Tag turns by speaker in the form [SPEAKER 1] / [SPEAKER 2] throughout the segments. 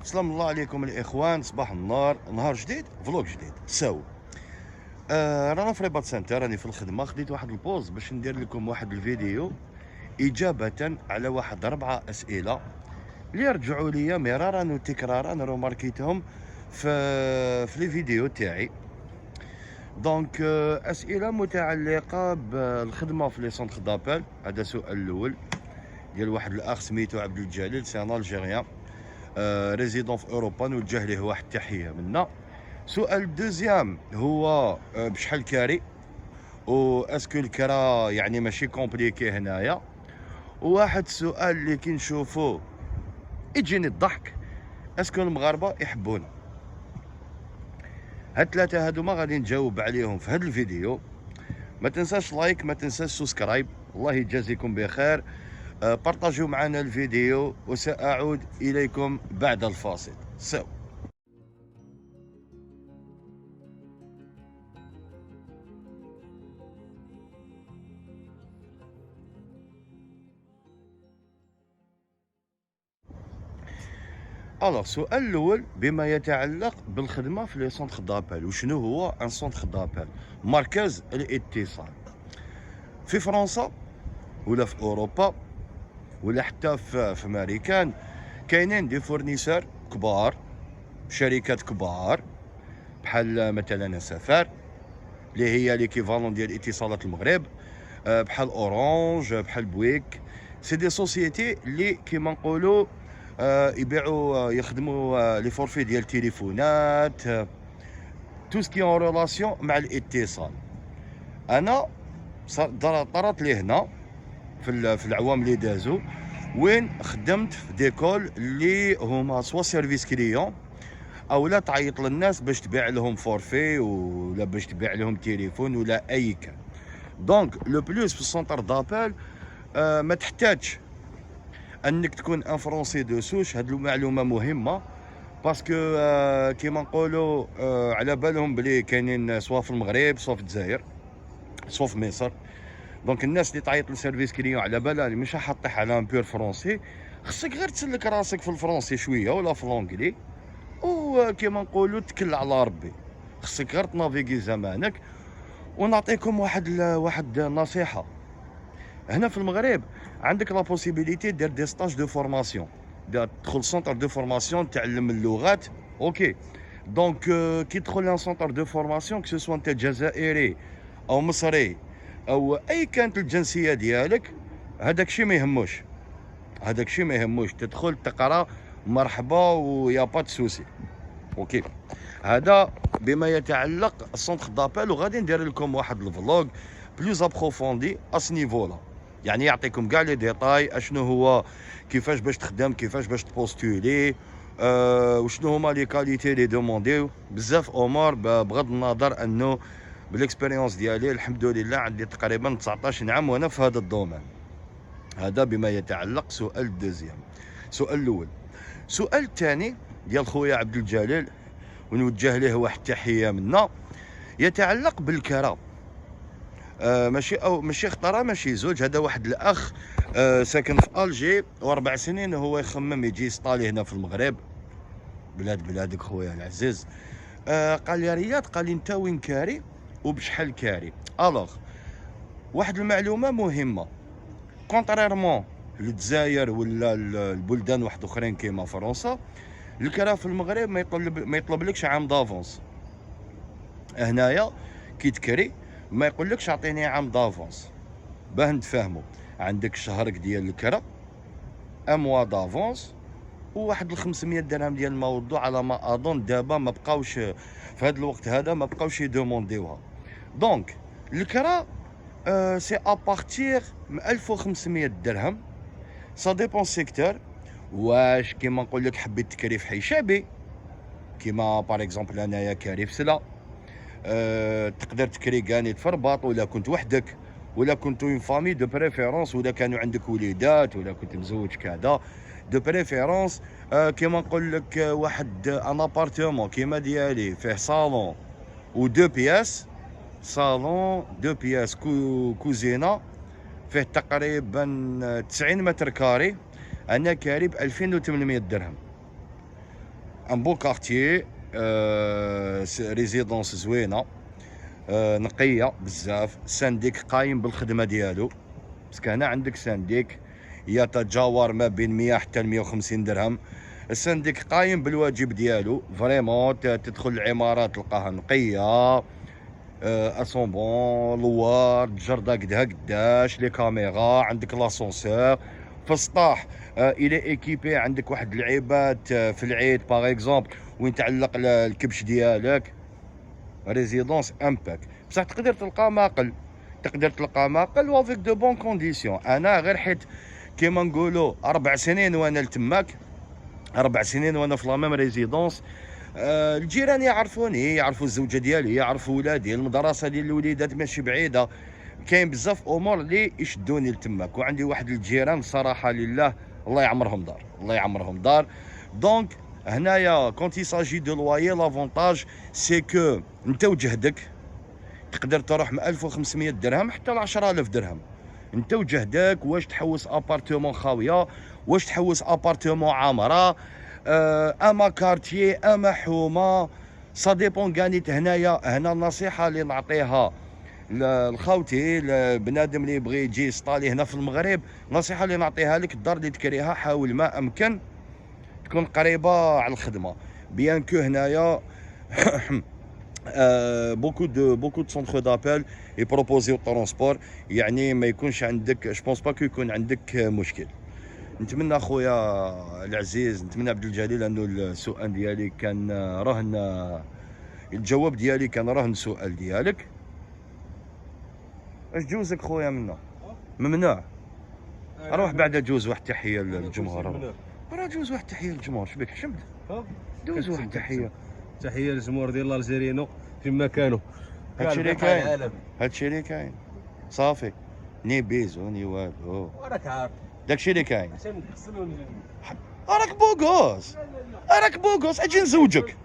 [SPEAKER 1] سلام الله عليكم الاخوان، صباح النهار، نهار جديد، فلوق جديد. رانا في ريبات سنتر، راني في الخدمه، خديت واحد البوز باش ندير لكم واحد الفيديو اجابه على واحد 4 اسئله اللي رجعوا لي مرارا وتكرارا، روماركيتهم في لي فيديو تاعي. دونك اسئله متعلقه بالخدمه في لي سونتر دابل. هذا السؤال الاول ديال واحد الاخ سميتو عبد الجليل، سي ان الجيريان ريزيدون في اوروبا، نوجه ليه واحد التحيه منا. سؤال الدوزيام هو بشحال كاري، و اسكو الكرا يعني ماشي كومبليكي هنايا. وواحد السؤال اللي كي نشوفوه يجيني الضحك، اسكو المغاربه يحبونا. هاد 3 هادو ما غادي نجاوب عليهم في هاد الفيديو. ما تنساش لايك، ما تنساش سبسكرايب، الله يجازيكم بخير. بارطاجيو معنا الفيديو وسأعود إليكم بعد الفاصل. الوغ السؤال الاول بما يتعلق بالخدمه في لي سونتر دابل. وشنو هو ان سونتر دابل؟ مركز الاتصال في فرنسا ولا في اوروبا ولا حتى في امريكان. كاينين دي فورنيسور كبار، شركات كبار بحال مثلا سفر اللي هي ليكيفالون ديال اتصالات المغرب، بحال اورانج، بحال بويك. سي دي سوسيتي اللي كيما نقولوا يبيعوا يخدموا لي فورفي ديال التليفونات، تو سكي اون ريلاسيون مع الاتصال. انا طرات لي هنا في العوام اللي دازو وين خدمت في ديكول اللي هما سوا سيرفيس كليون او لا تعيط للناس باش تبيع لهم فورفي ولا باش تبيع لهم تليفون ولا اي كان. دونك لو بلوس في السونتر دابل ما تحتاجش انك تكون ان فرونسي دو سوش. هاد المعلومه مهمه باسكو كيما نقولوا على بالهم بلي كاينين سوا في المغرب سوا في الجزائر سوا في مصر. دونك الناس اللي تعيط للسيرفيس كليون على بالها مش حطيح على ان بيور فرونسي، خصك غير تسلك راسك في الفرونسي شويه ولا في لونجلي، وكيما نقولوا تكل على ربي. خصك غير تنافيغي زمانك. ونعطيكم واحد النصيحه. هنا في المغرب عندك لا بوسيبيليتي دير دي ستاج دو فورماسيون، تدخل سونتر دو فورماسيون تعلم اللغات. اوكي دونك كي تدخل لان سونتر دو فورماسيون كو سوا انت جزائري او مصري او اي كانت الجنسيه ديالك، هذاك الشيء ما يهموش تدخل تقرا مرحبا ويا با دو سوسي. اوكي هذا بما يتعلق السونتر دابل. وغادي ندير لكم واحد الفلوغ بلوز ابروفوندي اس نيفو لا، يعني يعطيكم كاع لي ديتاي اشنو هو، كيفاش باش تخدم، كيفاش باش تبوستولي، وشنو هما لي كاليتي لي دومونديو. بزاف امور بغض النظر انه بالاكسبيريونس ديالي الحمد لله عندي تقريبا 19 عام وانا في هذا الدومين. هذا بما يتعلق سؤال الدوزيام. سؤال الاول. سؤال الثاني ديال خويا عبد الجليل ونوجه له واحد التحيه منا، يتعلق بالكرا. ماشي خطره ماشي زوج. هذا واحد الاخ ساكن في الجي و4 سنين هو يخمم يجي يسطالي هنا في المغرب، بلادك خويا العزيز. قال لي رياض، قال لي انت وين كاري وبشحال كاري. الوغ واحد المعلومه مهمه، كونتريرمون للجزائر ولا البلدان واحد اخرين كيما فرنسا، الكرا في المغرب ما يطلبلكش عام دافونس. هنايا كي تكري ما يقولكش اعطيني عام دافونس. باه نتفاهموا، عندك شهرك ديال الكرا اموا دافونس وواحد 500 درهم ديال الموضوع على ما اظن. دابا ما بقاوش في هذا الوقت هذا ما بقاوش يدومونديوها. دونك الكرا سي ابارتير من 1500 درهم. سا ديبون سيكتور. واش كيما نقول لك حبيت تكري في حي شعبي كيما باغ اكزومبل انايا كاري في سلا، تقدر تكري كاني في الرباط، ولا كنت وحدك، ولا كنتو اون فامي دو بريفيرونس، ولا كانوا عندك وليدات، ولا كنت مزوج كذا دو بريفيرونس. كيما نقول لك واحد ان ابارتمون كيما ديالي فيه صالون و دو بياس، صالون دو بياس كوزينه، فيه تقريبا 90 متر كاري، انا كاري ب 2800 درهم. ان بو كارتيي، ريزيدونس زوينه، نقيه بزاف. سانديك قايم بالخدمه ديالو، باسكو هنا عندك سانديك يتجاور ما بين 100 حتى 150 درهم. السانديك قايم بالواجب ديالو فريمون. تدخل العمارات تلقاها نقيه، اسون بون، لوار الجرده قدها قداش، لي كاميرا، عندك لاسونسور في السطاح. الى ايكيبي، عندك واحد اللعيبات في العيد باغ اكزومبل وين تعلق الكبش ديالك. ريزيدونس امباك، بصح تقدر تلقى ماقل، تقدر تلقى ماقل وافيك دو بون كونديسيون. انا غير حيت كيما نقولوا 4 سنين وانا لتماك، 4 سنين وانا في لا ميم ريزيدونس. الجيران يعرفوني، يعرفوا الزوجه ديالي، يعرفوا ولادي، المدرسه ديال الوليدات ماشي بعيده. كاين بزاف امور اللي يشدوني لتماك، وعندي واحد الجيران صراحه لله الله يعمرهم دار، الله يعمرهم دار. دونك هنايا كونتي ساجي دو لوايي، لافونتاج سي كو انت وجهدك تقدر تروح من 1500 درهم حتى ل 10000 درهم. انت وجهدك، واش تحوس ابارتمون خاويه، واش تحوس ابارتمون عامره، اما كارتيي، اما حومه، سا ديبون كانيت. هنا النصيحه اللي نعطيها لخوتي، لبنادم اللي يبغي يجي يسطالي هنا في المغرب، نصيحه اللي نعطيها لك، الدار اللي تكريها حاول ما امكن تكون قريبه على الخدمه. بيان كو هنايا بوكو دو سونتر دابيل يبروبوزيو ترونسبور، يعني ما يكونش عندك، جو بونس با كو يكون عندك مشكل. نتمنى خويا العزيز، نتمنى عبد الجليل انه السؤال ديالي كان رهن، الجواب ديالي كان رهن السؤال ديالك. اش جوزك خويا منا؟ ممنوع. روح بعد جوز واحد التحيه للجمهور، راه جوز واحد التحيه للجمهور، شبيك حشمت؟ دوز واحد التحيه.
[SPEAKER 2] تحيه للجمهور ديال الجزائريين فيما كانوا.
[SPEAKER 1] هادشي اللي كاين، هادشي اللي كاين صافي. ني بيزو ني والو،
[SPEAKER 2] وراك عارف
[SPEAKER 1] داكشي اللي كاين.
[SPEAKER 2] عشان نحسنوا
[SPEAKER 1] راك بوغوس، راك بوغوس، اجي نزوجك.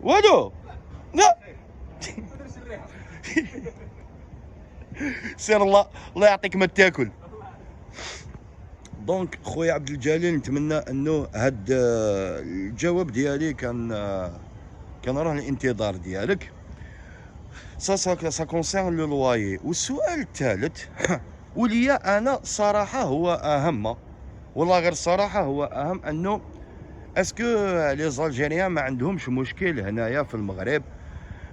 [SPEAKER 1] والو لا سير الله يعطيك ما تاكل. دونك خويا عبد الجليل، نتمنى انه هاد الجواب ديالي كان راه الانتظار ديالك. سا كونسيرن لو لوايي. والسؤال الثالث وليا انا صراحه هو اهم، والله غير الصراحه هو اهم، انه اسكو لي زالجيريان ما عندهمش مشكل هنايا في المغرب؟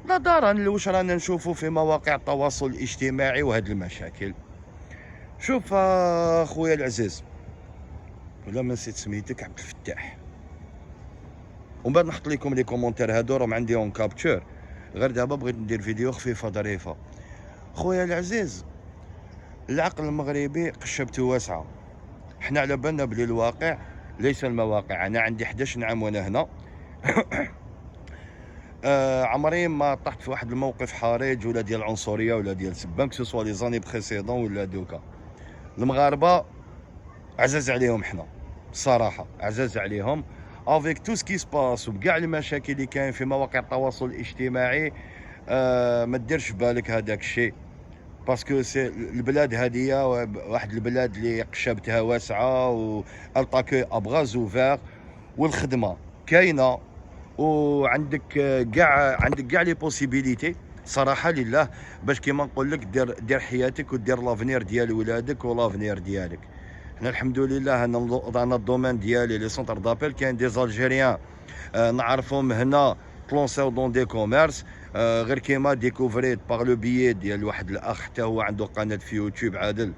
[SPEAKER 1] لا ضرر واش رانا نشوفوا في مواقع التواصل الاجتماعي وهاد المشاكل. شوف خويا العزيز، ولا ما نسيت سميتك، عبد الفتاح، ومن بعد نحط لكم لي كومونتير هادو راهم عندي اون كابتشور. غير دابا بغيت ندير فيديو خفيفه ظريفه. خويا العزيز، العقل المغربي قشبته واسعه. حنا على بالنا بلي الواقع ليس المواقع. انا عندي 11 عام وانا هنا عمري ما طحت في واحد الموقف حرج ولا ديال العنصريه ولا ديال سبان، كو سوا لي زاني بريسيدون ولا دوكا. المغاربه عزاز عليهم، حنا الصراحه عزاز عليهم افيك تو سكي سباس وبكاع المشاكل اللي كاين في مواقع التواصل الاجتماعي. ما ديرش بالك هذاك الشيء، باسكو سي البلاد هذه واحد البلاد اللي قشبتها واسعه والطاكي ابغا زوفير، والخدمه كاينه، وعندك كاع لي بوسيبيليتي صراحه لله، باش كيما نقول لك دير حياتك ودير لافنير ديال ولادك ولافنير ديالك. حنا الحمد لله انا الدومين ديالي لي سونتر دابيل كاين دي زالجيريان نعرفهم هنا تلونسيو دون دي كوميرس. غير كيما ديكوفريت باغ لو بيي ديال واحد الاخ حتى هو عنده قناه في يوتيوب عادل،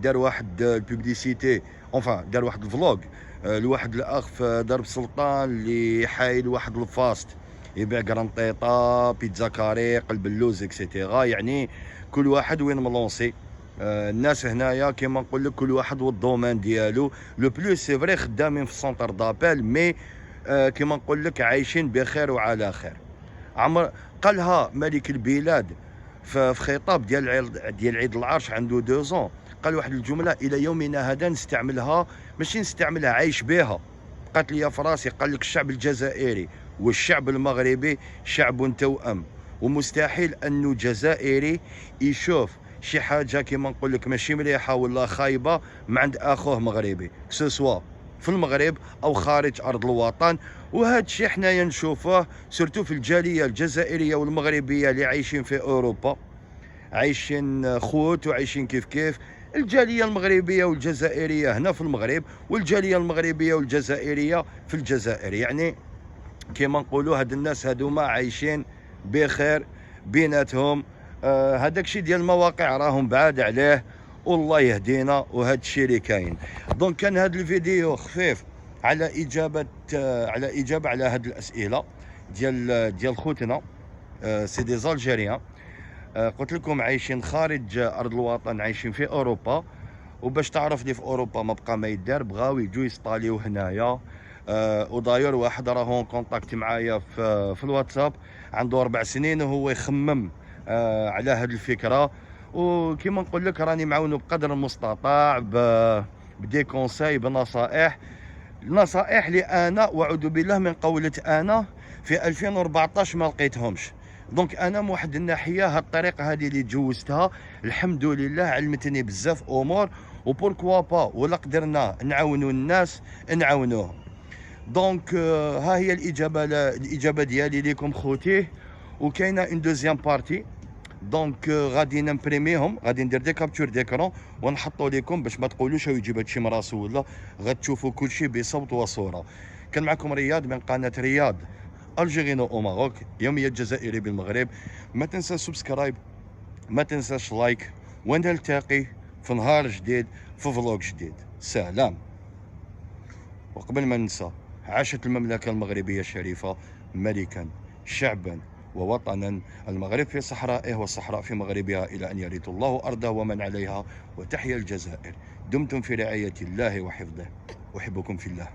[SPEAKER 1] دار واحد البوبليسيتي، اونفان دار واحد الفلوغ لواحد الاخ في درب سلطان اللي حايل واحد الفاست يبيع كرانطيطه، بيتزا كاري، قلب اللوز اكسيتيرا. يعني كل واحد وين ملونسي. الناس هنايا كيما نقول لك كل واحد والدومين ديالو. لو بلوس سي فري خدامين في السونتر دابيل، مي كيما نقول لك عايشين بخير وعلى خير. عمر قالها ملك البلاد في خطاب ديال عيد العرش عنده 2 قال واحد الجمله الى يومنا هذا نستعملها، ماشي نستعملها، عايش بها. قالت لي في راسي، قال لك الشعب الجزائري والشعب المغربي شعب توأم، ومستحيل انه جزائري يشوف شي حاجه كيما نقول لك ماشي مليحه ولا خايبه من عند اخوه مغربي، سوسوا في المغرب او خارج ارض الوطن. وهذا الشيء حنايا نشوفوه سورتو في الجاليه الجزائريه والمغربيه اللي عايشين في اوروبا، عايشين خوت وعايشين كيف كيف. الجاليه المغربيه والجزائريه هنا في المغرب، والجاليه المغربيه والجزائريه في الجزائر، يعني كما نقولوا هاد الناس هادوما عايشين بخير بيناتهم. هذاك الشيء ديال المواقع راهم بعاد عليه، والله يهدينا. وهذا الشيء اللي كاين. دونك كان هذا الفيديو خفيف على اجابه على هاد الاسئله ديال خوتنا سي دي زالجيريان. قلت لكم عايشين خارج ارض الوطن، عايشين في اوروبا. وباش تعرف لي في اوروبا ما بقى ما يدار، بغاو يجوا يسطاليو هنايا. وداير واحد راهو كونتاكت معايا في الواتساب، عنده 4 سنين وهو يخمم على هذه الفكره. وكما نقول لك راني معاونه بقدر المستطاع بدي كونساي، بنصائح. النصائح اللي انا واعوذ بالله من قولة انا في 2014 ما لقيتهمش. دونك انا من واحد الناحيه هاد الطريقه هذه اللي تجوزتها الحمد لله علمتني بزاف امور، وبوركوا با ولا قدرنا نعاونوا الناس نعاونوهم. دونك ها هي الاجابه ديالي ليكم خوتي. وكاينه ان دوزيام بارتي، دونك غادي نمبريميهم، غادي ندير دي كابتور ديكرون ونحطو لكم باش ما تقولوش يجيب هادشي من راسو، ولا غتشوفوا كلشي بصوت وصوره. كان معكم رياض من قناه رياض الجيرينو او ماروك، يوميات جزائري بالمغرب. ما تنسى سبسكرايب، ما تنساش لايك، ونلتقي في نهار جديد في فلوق جديد. سلام. وقبل ما ننسى، عاشت المملكة المغربية الشريفة ملكا شعبا ووطنا، المغرب في صحرائه والصحراء في مغربها، إلى أن يرث الله أرضه ومن عليها، وتحيا الجزائر. دمتم في رعاية الله وحفظه، أحبكم في الله.